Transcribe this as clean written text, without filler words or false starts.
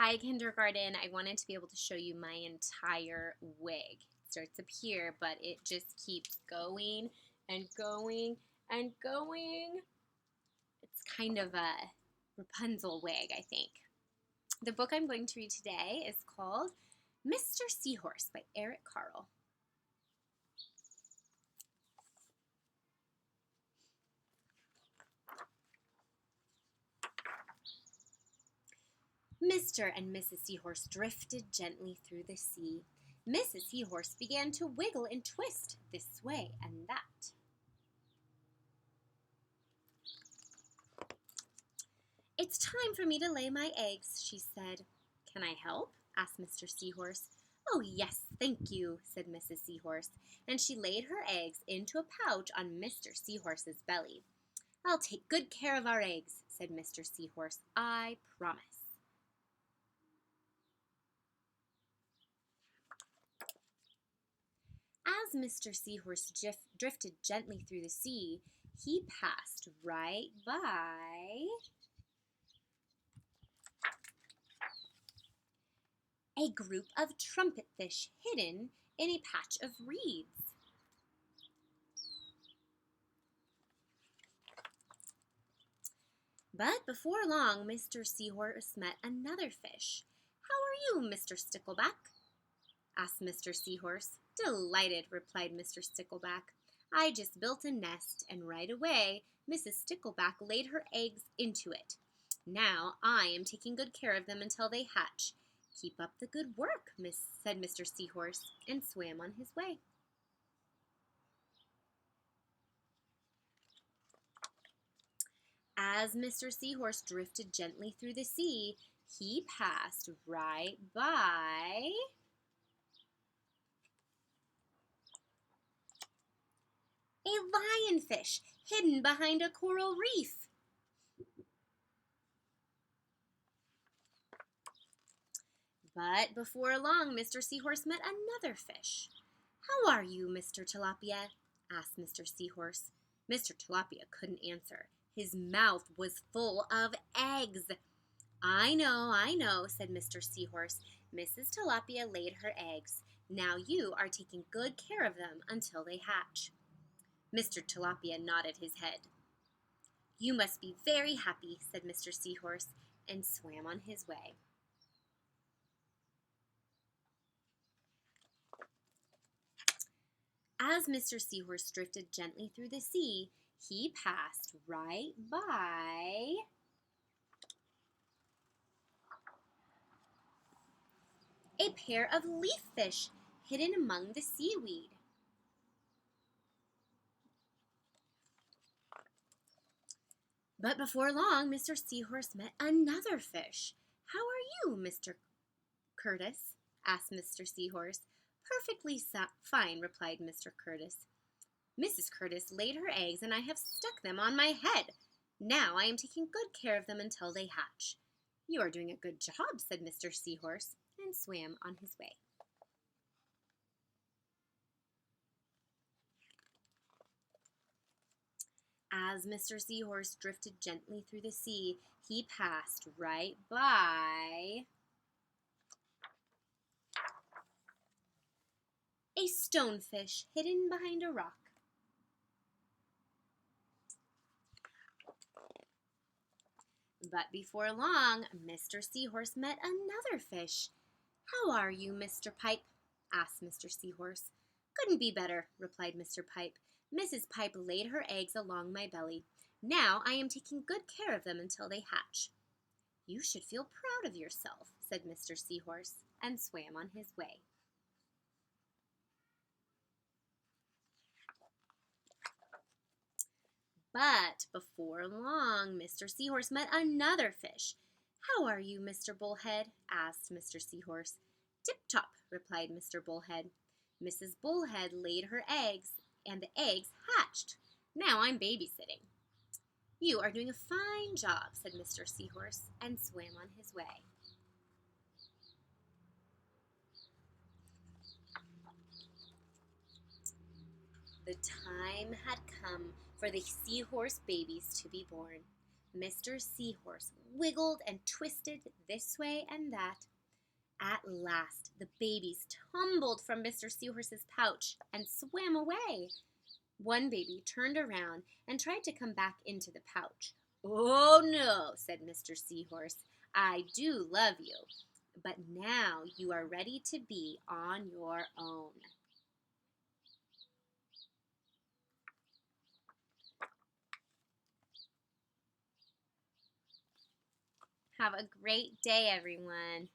Hi, kindergarten. I wanted to be able to show you my entire wig. It starts up here, but it just keeps going and going and going. It's kind of a Rapunzel wig, I think. The book I'm going to read today is called Mr. Seahorse by Eric Carle. Mr. and Mrs. Seahorse drifted gently through the sea. Mrs. Seahorse began to wiggle and twist this way and that. "It's time for me to lay my eggs," she said. "Can I help?" asked Mr. Seahorse. "Oh, yes, thank you," said Mrs. Seahorse, and she laid her eggs into a pouch on Mr. Seahorse's belly. "I'll take good care of our eggs," said Mr. Seahorse. "I promise." As Mr. Seahorse drifted gently through the sea, he passed right by a group of trumpet fish hidden in a patch of reeds. But before long, Mr. Seahorse met another fish. "How are you, Mr. Stickleback?" asked Mr. Seahorse. "Delighted," replied Mr. Stickleback. "I just built a nest, and right away Mrs. Stickleback laid her eggs into it. Now I am taking good care of them until they hatch. Keep up the good work," said Mr. Seahorse, and swam on his way. As Mr. Seahorse drifted gently through the sea, he passed right by a lionfish hidden behind a coral reef. But before long, Mr. Seahorse met another fish. "How are you, Mr. Tilapia?" asked Mr. Seahorse. Mr. Tilapia couldn't answer. His mouth was full of eggs. I know," said Mr. Seahorse. "Mrs. Tilapia laid her eggs. Now you are taking good care of them until they hatch." Mr. Tilapia nodded his head. "You must be very happy," said Mr. Seahorse, and swam on his way. As Mr. Seahorse drifted gently through the sea, he passed right by a pair of leaf fish hidden among the seaweed. But before long, Mr. Seahorse met another fish. "How are you, Mr. Curtis?" asked Mr. Seahorse. "Perfectly fine," replied Mr. Curtis. "Mrs. Curtis laid her eggs, and I have stuck them on my head. Now I am taking good care of them until they hatch." "You are doing a good job," said Mr. Seahorse, and swam on his way. As Mr. Seahorse drifted gently through the sea, he passed right by a stonefish hidden behind a rock. But before long, Mr. Seahorse met another fish. "How are you, Mr. Pipe?" asked Mr. Seahorse. "Couldn't be better," replied Mr. Pipe. "Mrs. Pipe laid her eggs along my belly. Now I am taking good care of them until they hatch." "You should feel proud of yourself," said Mr. Seahorse, and swam on his way. But before long, Mr. Seahorse met another fish. "How are you, Mr. Bullhead?" asked Mr. Seahorse. "Tip-top," replied Mr. Bullhead. "Mrs. Bullhead laid her eggs, and the eggs hatched. Now I'm babysitting." "You are doing a fine job," said Mr. Seahorse, and swam on his way. The time had come for the seahorse babies to be born. Mr. Seahorse wiggled and twisted this way and that. At last, the babies tumbled from Mr. Seahorse's pouch and swam away. One baby turned around and tried to come back into the pouch. "Oh, no," said Mr. Seahorse. "I do love you, but now you are ready to be on your own." Have a great day, everyone.